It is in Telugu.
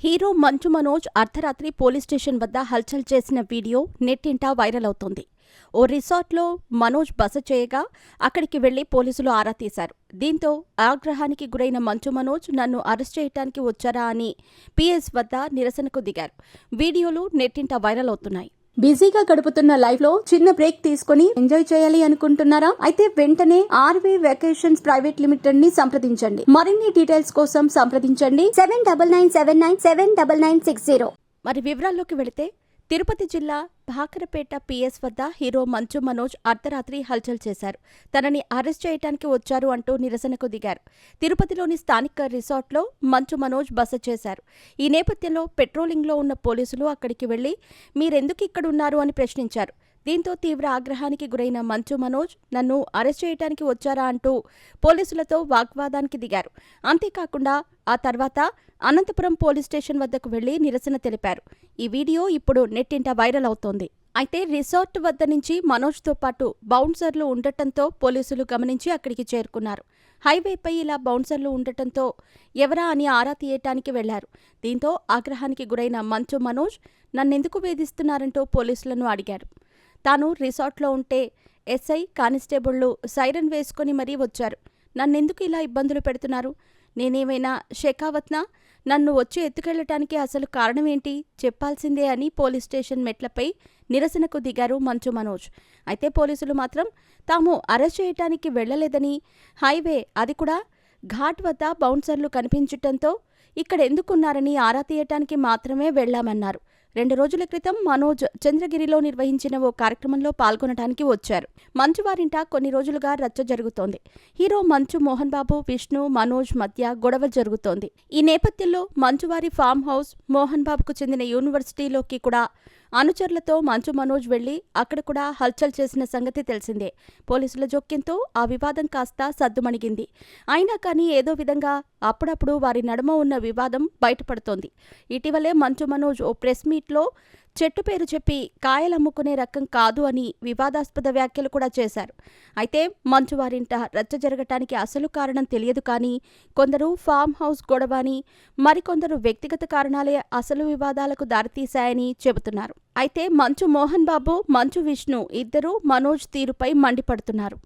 హీరో మంచు మనోజ్ అర్ధరాత్రి పోలీస్ స్టేషన్ వద్ద హల్చల్ చేసిన వీడియో నెట్టింట వైరల్ అవుతోంది. ఓ రిసార్ట్లో మనోజ్ బస చేయగా అక్కడికి వెళ్లి పోలీసులు ఆరా తీశారు. దీంతో ఆగ్రహానికి గురైన మంచు మనోజ్ నన్ను అరెస్ట్ చేయడానికి వచ్చారా అని పీఎస్ వద్ద నిరసనకు దిగారు. వీడియోలు నెట్టింట వైరల్ అవుతున్నాయి. బిజీగా గడుపుతున్న లైఫ్ లో చిన్న బ్రేక్ తీసుకుని ఎంజాయ్ చేయాలి అనుకుంటున్నారా? అయితే వెంటనే ఆర్వే వెకేషన్స్ ప్రైవేట్ లిమిటెడ్ ని సంప్రదించండి. మరిన్ని డీటెయిల్స్ కోసం సంప్రదించండి 7997979960. మరి వివరాల్లోకి వెళితే తిరుపతి జిల్లా భాకరపేట పీఎస్ వద్ద హీరో మంచు మనోజ్ అర్ధరాత్రి హల్చల్ చేశారు. తనని అరెస్ట్ చేయడానికి వచ్చారు అంటూ నిరసనకు దిగారు. తిరుపతిలోని స్థానిక రిసార్ట్లో మంచు మనోజ్ బస చేశారు. ఈ నేపథ్యంలో పెట్రోలింగ్లో ఉన్న పోలీసులు అక్కడికి వెళ్లి మీరెందుకు ఇక్కడున్నారు అని ప్రశ్నించారు. దీంతో తీవ్ర ఆగ్రహానికి గురైన మంచు మనోజ్ నన్ను అరెస్ట్ చేయడానికి వచ్చారా అంటూ పోలీసులతో వాగ్వాదానికి దిగారు. అంతేకాకుండా ఆ తర్వాత అనంతపురం పోలీస్ స్టేషన్ వద్దకు వెళ్లి నిరసన తెలిపారు. ఈ వీడియో ఇప్పుడు నెట్టింట వైరల్ అవుతోంది. అయితే రిసార్ట్ వద్ద నుంచి మనోజ్తో పాటు బౌన్సర్లు ఉండటంతో పోలీసులు గమనించి అక్కడికి చేరుకున్నారు. హైవేపై ఇలా బౌన్సర్లు ఉండటంతో ఎవరా అని ఆరా తీయటానికి వెళ్లారు. దీంతో ఆగ్రహానికి గురైన మంచు మనోజ్ నన్నెందుకు వేధిస్తున్నారంటూ పోలీసులను అడిగారు. తాను రిసార్ట్లో ఉంటే ఎస్ఐ కానిస్టేబుళ్లు సైరన్ వేసుకుని మరీ వచ్చారు. నన్నెందుకు ఇలా ఇబ్బందులు పెడుతున్నారు? నేనేమైనా షెకావత్నా? నన్ను వచ్చి ఎత్తుకెళ్లటానికి అసలు కారణమేంటి చెప్పాల్సిందే అని పోలీస్ స్టేషన్ మెట్లపై నిరసనకు దిగారు మంచు మనోజ్. అయితే పోలీసులు మాత్రం తాము అరెస్ట్ చేయటానికి వెళ్లలేదని, హైవే అది కూడా ఘాట్ వద్ద బౌన్సర్లు కనిపించటంతో ఇక్కడెందుకున్నారని ఆరా తీయటానికి మాత్రమే వెళ్లామన్నారు. 2 రోజుల క్రితం మనోజ్ చంద్రగిరిలో నిర్వహించిన ఓ కార్యక్రమంలో పాల్గొనడానికి వచ్చారు. మంచు వారింట కొన్ని రోజులుగా రచ్చ జరుగుతోంది. హీరో మంచు మోహన్ బాబు, విష్ణు, మనోజ్ మధ్య గొడవ జరుగుతోంది. ఈ నేపథ్యంలో మంచువారి ఫామ్ హౌస్, మోహన్ బాబుకు చెందిన యూనివర్సిటీలోకి కూడా అనుచరులతో మంచు మనోజ్ వెళ్లి అక్కడ కూడా హల్చల్ చేసిన సంగతి తెలిసిందే. పోలీసుల జోక్యంతో ఆ వివాదం కాస్త సద్దుమణిగింది. అయినా కానీ ఏదో విధంగా అప్పుడప్పుడు వారి నడుమ ఉన్న వివాదం బయటపడుతోంది. ఇటీవలే మంచు మనోజ్ ఓ ప్రెస్ మీట్లో చెట్టు పేరు చెప్పి కాయలమ్ముకునే రకం కాదు అని వివాదాస్పద వ్యాఖ్యలు కూడా చేశారు. అయితే మంచు వారింట రచ్చ జరగటానికి అసలు కారణం తెలియదు కానీ కొందరు ఫామ్ హౌస్ గొడవ అని, మరికొందరు వ్యక్తిగత కారణాలే అసలు వివాదాలకు దారితీశాయని చెబుతున్నారు. అయితే మంచు మోహన్ బాబు, మంచు విష్ణు ఇద్దరూ మనోజ్ తీరుపై మండిపడుతున్నారు.